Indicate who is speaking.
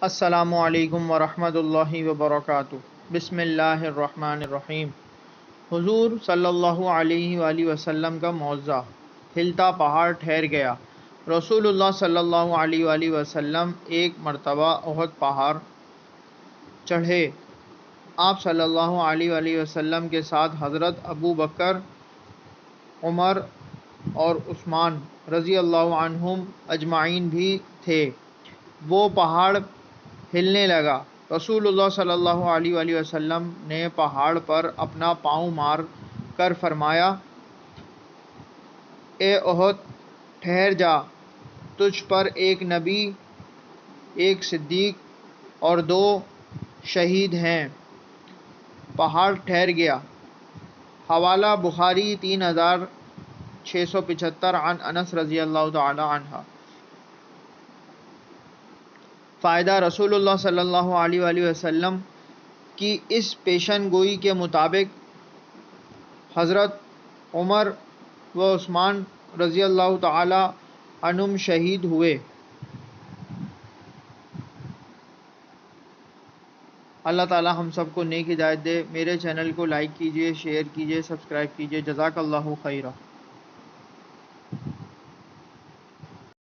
Speaker 1: السلام علیکم ورحمۃ اللہ وبرکاتہ۔ بسم اللہ الرحمن الرحیم۔ حضور صلی اللہ علیہ وآلہ وسلم کا معجزہ، ہلتا پہاڑ ٹھہر گیا۔ رسول اللہ صلی اللہ علیہ وآلہ وسلم ایک مرتبہ احد پہاڑ چڑھے۔ آپ صلی اللہ علیہ وآلہ وسلم کے ساتھ حضرت ابو بکر، عمر اور عثمان رضی اللہ عنہم اجمعین بھی تھے۔ وہ پہاڑ ہلنے لگا۔ رسول اللہ صلی اللہ علیہ وآلہ وسلم نے پہاڑ پر اپنا پاؤں مار کر فرمایا: اے احد، ٹھہر جا، تجھ پر ایک نبی، ایک صدیق اور 2 شہید ہیں۔ پہاڑ ٹھہر گیا۔ حوالہ بخاری 3675 عن انس رضی اللہ تعالی عنہ۔ فائدہ: رسول اللہ صلی اللہ علیہ وآلہ وسلم کی اس پیشن گوئی کے مطابق حضرت عمر و عثمان رضی اللہ تعالی عنہم شہید ہوئے۔ اللہ تعالی ہم سب کو نیک ہدایت دے۔ میرے چینل کو لائک کیجیے، شیئر کیجیے، سبسکرائب کیجیے۔ جزاک اللہ خیرہ۔